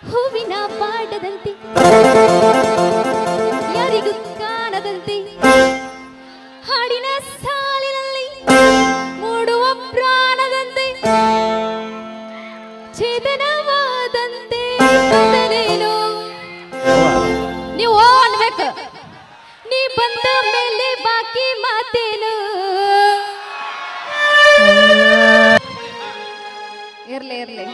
ಹೂವಿನ ಪಾಡದಂತೆ ಯಾರಿಗೂ ಕಾಣದಂತೆ ಹಾಡಿನ ಸಾಲಿನಲ್ಲಿ ಮೂಡುವ ಪ್ರಾಣದಂತೆ ಛೇದನವಾದಂತೆ ಬದಲೇನು ನೀವು ಅನ್ಬೇಕು ನೀ ಬಂದ ಮೇಲೆ ಬಾಕಿ ಮಾತೇನು ಇರ್ಲಿ ಇರ್ಲಿ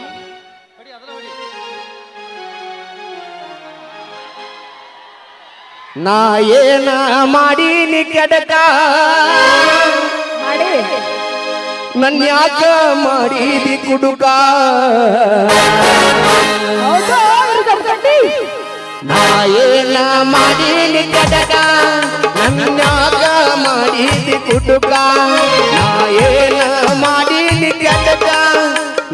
ನಾ ಏನ ಮಾಡೀನಿ ಕೆಡಕ ಮಾಡಿ ನನ್ಯಾಕ ಮಾಡಿದಿ ಕುಡುಕ ನಾ ಏನ ಮಾಡೀನಿ ಕೆಡಕ ನನ್ಯಾಕ ಮಾಡಿದಿ ಕುಡುಕ ನಾ ಏನ ಮಾಡೀನಿ ಕೆಡಕ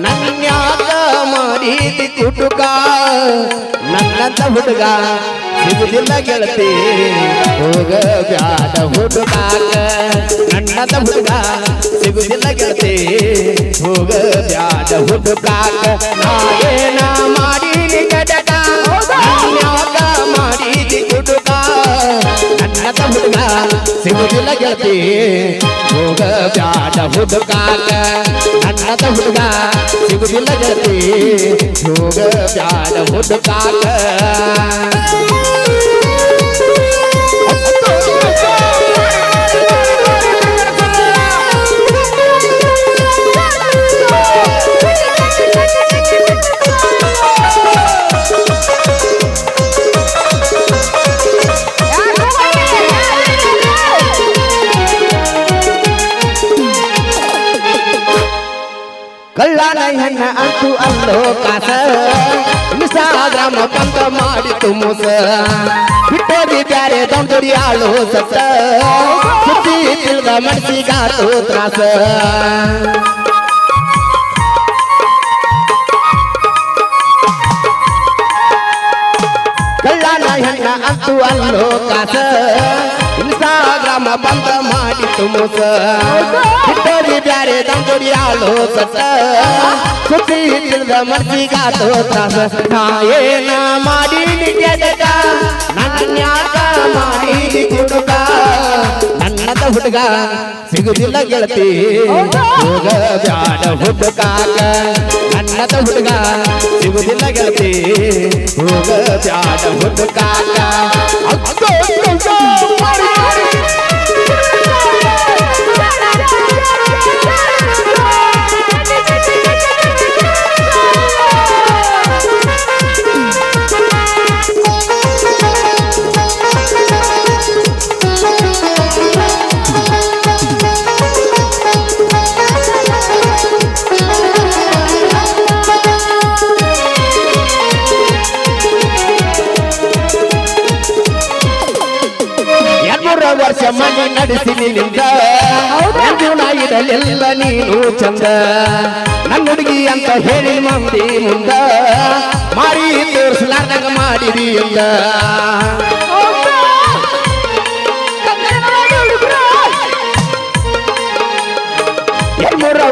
ನನ್ಯಾಕ ಮಾಡಿದಿ ಕುಡುಕ ನನ್ನಂತ ಹುಡುಗ ಸಿಗುದಿಲ್ಲ ಗೆಳತಿ ಹೋಗ ಬ್ಯಾಡ ಹುಡುಗಾಕ ನನ್ನಂತ ಹುಡುಗ ಸಿಗುದಿಲ್ಲ ಗೆಳತಿ ಹೋಗ ಬ್ಯಾಡ ಹುಡುಗಾಕ ನಾ ಏನ ಮಾಡೀನಿ ಕೆಡಕ ನನ್ಯಾಕ ಮಾಡಿದಿ ಕುಡುಕ ನನ್ನಂತ ಹುಡುಗ ಸಿಗುದಿಲ್ಲ ಗೆಳತಿ ಹೋಗ ಬ್ಯಾಡ ಹುಡುಗಾಕ ನನ್ನಂತ ಹುಡುಗ ಸಿಗುದಿಲ್ಲ ಗೆಳತಿ ಹೋಗ ಬ್ಯಾಡ ಹುಡುಗಾಕ ಕಳ್ಳನ ಹೆಣ್ಣ ಅಂತೂ ಅಲ್ಲೋ ಕಾಸ ಇನ್ಸ್ಟಾಗ್ರಾಮ ಬಂದ ಮಾಡಿತು ಮೋಸ ಬಿಟ್ಟೋಗಿ ಬ್ಯಾರೆ ದೊಡ್ಡಿ ಆಳು ಸತ್ತ ಸುದ್ದಿ ತಿಳಿದ ಮನಸ್ಸಿಗಾತು ತ್ರಾಸ ಕಳ್ಳನ ಹೆಣ್ಣ ಅಂತೂ ಅಲ್ಲೋ ಕಾಸ ಇನ್ಸ್ಟಾಗ್ರಾಮ ಬಂದ ಮಾಡಿತು ಮೋಸ ಬಿಟ್ಟೋಗಿ ಬ್ಯಾರೆ ದೊಡ್ಡಿ ಆಳು ಸತ್ತ ಸುದ್ದಿ ತಿಳಿದ ಮನಸ್ಸಿಗಾತು ತ್ರಾಸ ನಾ ಏನ ಮಾಡೀನಿ ಕೆಡಕ ನನ್ಯಾಕ ಮಾಡಿದಿ ಕುಡುಕ ನನ್ನದ ಹುಡುಗ ಸಿಗುದಿಲ್ಲ ಗೆಳತಿ ಹೋಗ ಬ್ಯಾಡ ಹುಡುಕಾಕ ನನ್ನದ ಹುಡುಗ ಸಿಗುದಿಲ್ಲ ಗೆಳತಿ ಹೋಗ ಬ್ಯಾಡ ಹುಡುಕಾಕ ವರ್ಷ ಮನೆ ನಡೆಸಿ ನಿನ್ನಿಂದ ಇಡಲಿಲ್ಲ ನೀನು ಚಂದ ನನ್ನ ಹುಡುಗಿ ಅಂತ ಹೇಳಿ ಮಂದಿ ಮುಂದ ಮಾರಿ ತೋರಿಸಲಾರ್ದಂಗ ಮಾಡಿದಿ ಎಂದ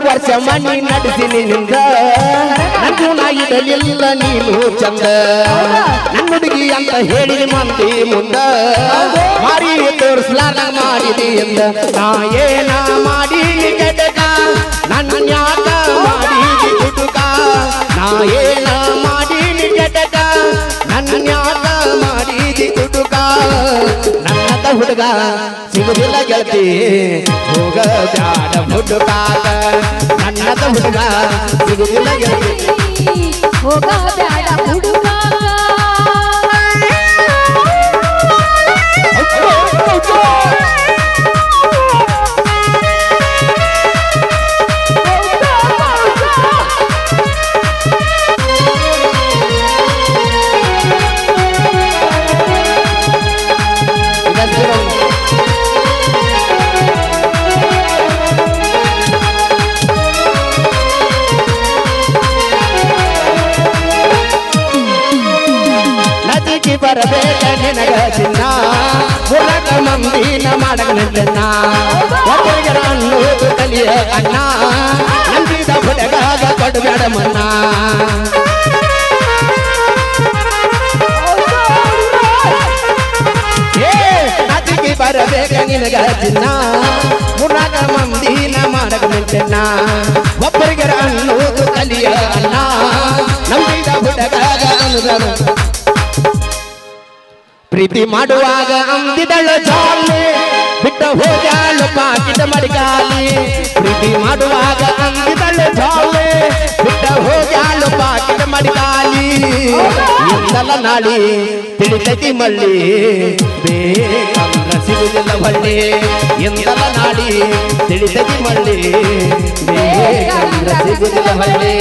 ವರ್ಷ ಮನೆ ನಡೆಸಿ ನಿನ್ನಿಂದ ನನ್ನ ಇಡಲಿಲ್ಲ ನೀನು ಚಂದ ನನ್ನ ಹುಡುಗಿ ಅಂತ ಹೇಳಿ ಮಂದಿ ಮುಂದ ಮಾರಿ ತೋರಿಸಲಾರ್ದಂಗ ಮಾಡಿದಿ ಎಂದ ನಾ ಏನ ಮಾಡೀನಿ ಕೆಡಕ ನನ್ಯಾಕ ಮಾಡಿದಿ ಕುಡುಕ ನಾ ಏನ ಮಾಡೀನಿ ಕೆಡಕ ನನ್ಯಾಕ ಮಾಡಿದಿ ಕುಡುಕ ನನ್ನದ ಹುಡುಗ ಸಿಗುದಿಲ್ಲ ಗೆಳತಿ ಹೋಗ ಬ್ಯಾಡ ಹುಡುಕಾಕ ನನ್ನದ ಹುಡುಗ ಸಿಗುದಿಲ್ಲ ಗೆಳತಿ ಹೋಗ ಬ್ಯಾಡ ಹುಡುಗಾಕ ಬರಬೇಕ ನಿನಗ ಚಿನ್ನ ಮುರಕ ಮಂದಿನ ಮಾಡಕ ನಿನ್ನ ಒಬ್ಬರಿಗರ ಅನ್ನೋದು ಕಲಿಯ ಅಣ್ಣ ನಂಬಿದ ಹುಡುಗಾಗ ಕೊಡಬೇಡ ಮನ್ನ ನಿನಗ ಚಿನ್ನ ಮುರಾಗ ಮಂದಿನ ಮಾಡಕ ಮೆಂಟೆನ್ನ ಒಬ್ಬರಿಗೆ ಅನ್ನೋದು ಕಲಿಯ ಅನ್ನ ನಂಬಿದ ಹುಡುಗಾಗ ಅನುದಾನ ಪ್ರೀತಿ ಮಾಡುವಾಗ ಅಂದಿದಳ ಜಾಲೆ ಬಿಟ್ಟ ಹೋಗ್ಯಾಳು ಪಾಕಿದ ಮಡಿಗಾಲಿ ಪ್ರೀತಿ ಮಾಡುವಾಗ ಅಂದಿದಳ ಜಾಲೆ ಬಿಟ್ಟ ಹೋಗ್ಯಾಳು ಪಾಕಿದ ಮಡಿಗಾಲಿ ಎಂದಲ ನಾಳಿ ತಿಳಿತೈತಿ ಮಳ್ಳಿ ಬೇಕಂದ್ರ ಸಿಗುದಿಲ್ಲ ಬಳ್ಳಿ ಎಂದಲ ನಾಳಿ ತಿಳಿತೈತಿ ಮಳ್ಳಿ ಬೇಕಂದ್ರ ಸಿಗುದಿಲ್ಲ ಬಳ್ಳಿ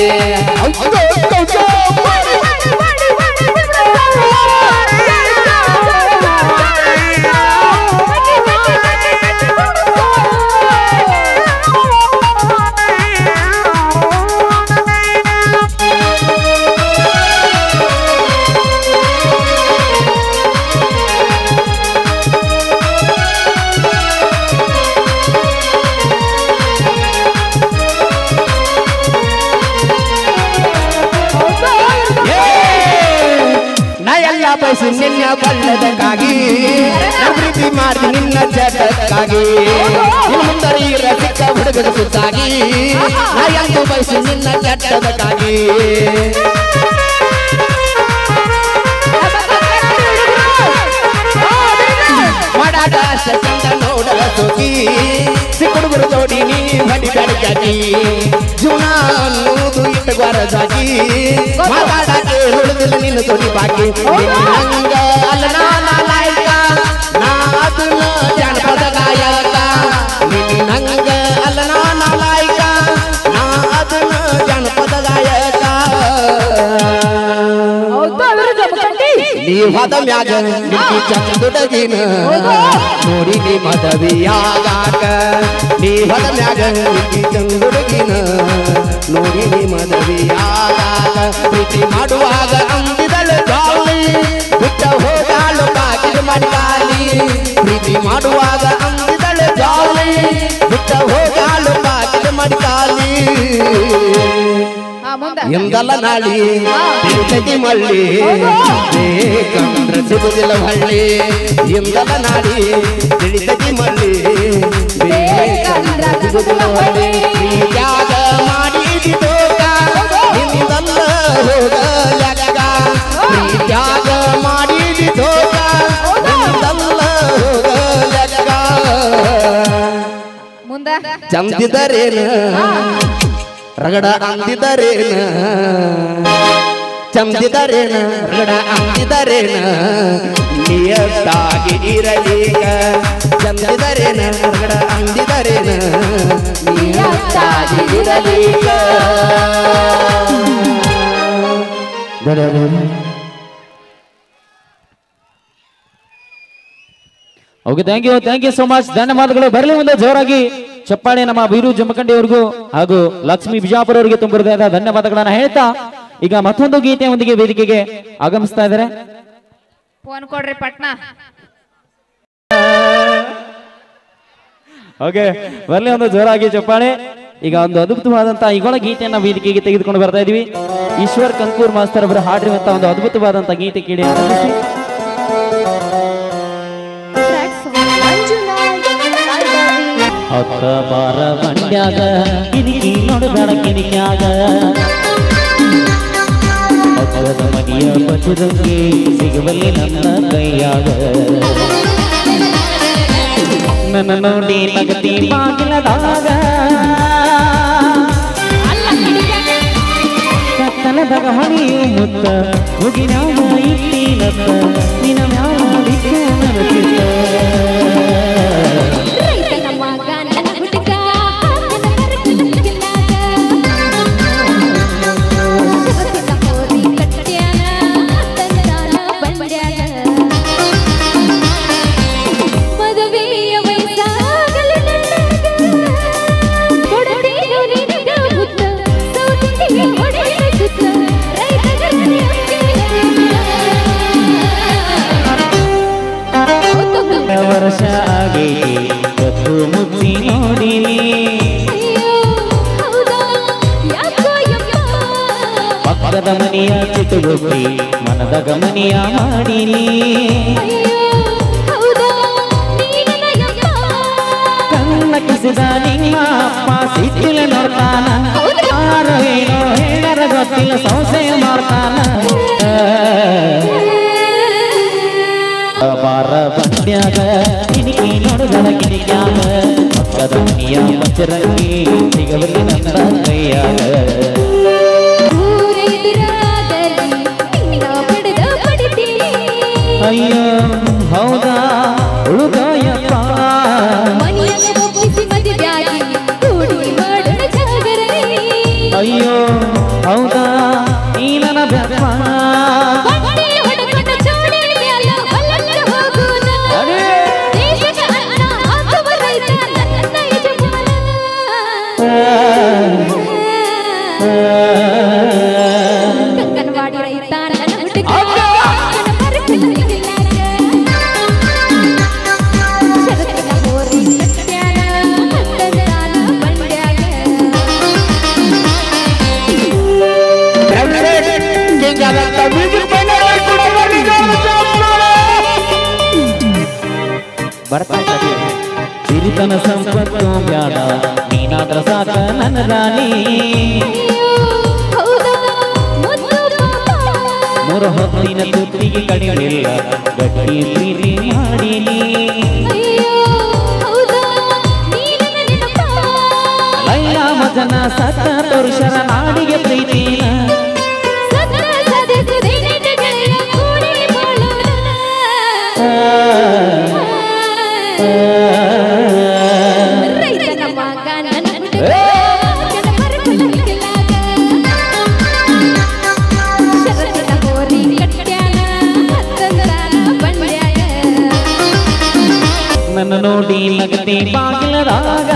ಬಯಸಿ ನಿನ್ನ ಬಲ್ಲದಕ್ಕಾಗಿ ಪ್ರೀತಿ ಮಾಡಿ ನಿನ್ನ ಜಗಕ್ಕಾಗಿ ಮುಂದರಿ ರಸಿಕ ಹುಡುಗರ ಸುತ್ತಾಗಿ ನಾ ಎಂದು ಬಯಸಿ ನಿನ್ನ ಚಟ್ಟದಕ್ಕಾಗಿ ಮಾಡಾಟ ಚಂದ ನೋಡಲ ಸೋಗಿ ಸಿಕ್ಕುಡುಗರು ತೋಡಿ ನೀ ಬಡಿ ಬೆಳಗಾಗಿ ಜೀವನ ಅನ್ನೋದು ಇಟ್ಟುವರದಾಗಿ ಮಾತಾಡಕ್ಕೆ ಹುಡುಗಲು ನಿನ್ನ ತೋಡಿ ಬಾಕಿ ನಂಗ ಅಲ್ಲ ನಾಯಕ ನಾ ಅದನ್ನ ಜಾನಪದ ಗಾಯಕ ನಂಗ ಅಲ್ಲ ನಾಯಕ ನಾ ಅದನ್ನ ಜಾನಪದ ಗಾಯಕ ನೀವಾದ ಮ್ಯಾಗ ನಿಂತಿ ಚಂದುಡಗಿನ ನೋಡಿ ನೀ ಮದವಿಯಾಗಾಕ ನೀವಾದ ಮ್ಯಾಗ ನಿಂತಿ ಚಂದುಡಗಿನ ನೋಡಿ ನೀ ಮದವಿಯಾಗಾಕ ಪ್ರೀತಿ ಮಾಡುವಾಗ ಅಂದಿದಳ ಜಾಲಿ ಬಿಟ್ಟ ಹೋಗಾಳು ಬಾಗಿಲು ಮಡಿಗಾಲಿ ಪ್ರೀತಿ ಮಾಡುವಾಗ ಅಂದಿದಳ ಜಾಲಿ ಬಿಟ್ಟ ಹೋಗಾಳು ಬಾಗಿಲು ಮಡಿಗಾಲಿ ಎಂದಲ್ಲ ನಾಳಿ ತಿಳಿತೈತಿ ಮಳ್ಳಿ ಬೇಕಂದ್ರ ಸಿಗುದಿಲ್ಲ ಹಳ್ಳಿ ಎಂದಲ್ಲ ನಾಳಿ ತಿಳಿತೈತಿ ಮಳ್ಳಿ ಬೇಕಂದ್ರ ಸಿಗುದಿಲ್ಲ ಹಳ್ಳಿ ತ್ಯಾಗ ಮಾಡಿದಿ ತೋಕ ನಿಂದಲ್ಲ ಹೋಗಲಕ್ಕ ತ್ಯಾಗ ಮಾಡಿದಿ ತೋಕ ನಿಂದಲ್ಲ ಹೋಗಲಕ್ಕ ಚಂದಿದರೇನ ರಗಡ ಅಂದಿದರೇನ ಚಂದಿದರೇನ ರಗಡ ಅಂದಿದರೇನ ನಿಯತ್ತಾಗಿ ಇರಲೀಗ ಚಂದಿದರೇನ ರಗಡ ಅಂದಿದರೇನ ನಿಯತ್ತಾಗಿ ಇರಲೀಗ okay thank you so much ಧನ್ಯವಾದಗಳು. ಬರಲಿ ಒಂದು ಜೋರಾಗಿ ಚಪ್ಪಾಳೆ ನಮ್ಮ ಬೀರು ಜಮಖಂಡಿ ಅವರಿಗೂ ಹಾಗೂ ಲಕ್ಷ್ಮೀ ಬಿಜಾಪುರ ಅವರಿಗೆ ತುಂಬ ಹೃದಯದ ಧನ್ಯವಾದಗಳನ್ನ ಹೇಳ್ತಾ ಈಗ ಮತ್ತೊಂದು ಗೀತೆಯೊಂದಿಗೆ ವೇದಿಕೆಗೆ ಆಗಮಿಸ್ತಾ ಇದ್ದಾರೆ. ಫೋನ್ ಕೊಡ್ರಿ ಪಟ್ನಾ. ಓಕೆ ಬರಲಿ ಒಂದು ಜೋರಾಗಿ ಚಪ್ಪಾಳೆ. ಈಗ ಒಂದು ಅದ್ಭುತವಾದಂತಹ ಈಗೊಳ ಗೀತೆಯನ್ನ ವೇದಿಕೆಗೆ ತೆಗೆದುಕೊಂಡು ಬರ್ತಾ ಇದೀವಿ. ಈಶ್ವರ್ ಕಂಕೂರ್ ಮಾಸ್ತರ್ ಅವರ ಹಾಡಿರುವಂತಹ ಒಂದು ಅದ್ಭುತವಾದಂತಹ ಗೀತೆ ಕೇಳಿ ಅಕ್ಕ ಬಾರ ಮಂಡ್ಯಾಗ ಕಿರಿಕಿ ನೋಡಬೇಡ ಕಿರಿಕ್ಯಾಗ ಅಕ್ಕದ ಮನೆಯ ಬಚ್ಚದಂಗೆ ಸಿಗುವಲ್ಲಿ ನನ್ನ ಕೈಯಾಗ ನನ್ನ ನೋಡಿ ನಗತಿ ಬಾಗಿಲದಾಗ ಕತ್ತಲದಾಗ ಹಣಿಯು ಮುತ್ತ ಮುಗಿನಾಗ ಇಟ್ಟಿನತ್ತ ನಿನ ಮ್ಯಾಲ ಬಿಟ್ಟು ನನ್ನ ಚಿತ್ತ ವರ್ಷ ಆಗೈತಿ ಕತ್ತು ಮುಚ್ಚಿ ನೋಡಿನಿ ಪಕ್ಕದ ಮನೆಯ ಚಿಟ್ಟುಗುಪ್ಪಿ ಮನದ ಗಮನಿಯ ಮಾಡಿನಿ ಲಕ್ಷಿಸಿದ ನಿಮ್ಮ ಅಪ್ಪ ಸಿಟ್ಟಿಲ ನೋಡ್ತಾನ ಯಾರು ಏನೋ ಹೇಳರ ಗೊತ್ತಿಲ್ಲ ಸಂಶಯ ಮಾಡ್ತಾನ ಬಾರ ಬಂದ್ಯಾಗ ಕಿಣಿಕಿ ನೋಡಿದರ ಕಿಣಿಕ್ಯಾಗ ಪಕ್ಕದ ಮನಿಯ ಮಚ್ಚರಂಗಿ ಸಿಗಬಲ್ಲಿ ನನ್ನ ಕೈಯಾಗ ಅಯ್ಯೋ ಹೌದಾ ಉಳುಗಾಯಪ್ಪ ಅಯ್ಯೋ ಹೌದಾ ನೀ ನನ್ನ ಬೆಪ್ಪ ಸಿರಿತನ ಸಂಪತ್ತು ಬ್ಯಾಡ ನೀನಾದ್ರ ಸಾಕ ನನ್ನ ರಾಣಿ ಮೂರು ಹೊತ್ತಿನ ತುತ್ತಿಗೆ ಕಡಿಲಿಲ್ಲ ಗಟ್ಟಿ ಪ್ರೀತಿ ಮಾಡೀನಿ ಲೈಲ ಮಜನ ಸತ್ತ ತೋರಿಸರ ನಾಡಿಗೆ ಪ್ರೀತಿನ ನನ್ನ ನೋಡಿ ನಗತಿ ಬಾಗಿಲದಾಗ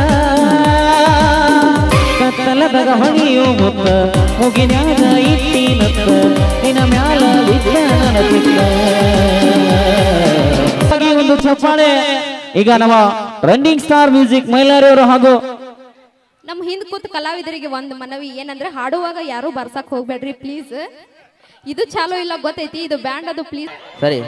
ಕತ್ತಲದಾಗ ಹೊಳೆಯೋ ಮುತ್ತ ಮುಗಿನ್ಯಾಗ ಇಟ್ಟಿನತ್ತ ನಿನ್ನ ಮ್ಯಾಲ ಬಿದ್ದ ನನ್ನ ಚಿಕ್ಕ ಒಂದು ಚಪ್ಪಾಳೆ ಈಗ ನಮ್ಮ ರನ್ನಿಂಗ್ ಸ್ಟಾರ್ ಮ್ಯೂಸಿಕ್ ಮೈಲಾರಿಯವರು ಹಾಗೂ ನಮ್ಮ ಹಿಂದ್ ಕೂತ ಕಲಾವಿದರಿಗೆ ಒಂದು ಮನವಿ ಏನಂದ್ರೆ ಹಾಡುವಾಗ ಯಾರು ಬರ್ಸಕ್ ಹೋಗ್ಬೇಡ್ರಿ ಪ್ಲೀಸ್ ಇದು ಚಾಲೋ ಇಲ್ಲ ಗೊತ್ತೈತಿ ಇದು ಬ್ಯಾಂಡ್ ಅದು ಪ್ಲೀಸ್ ಸರಿ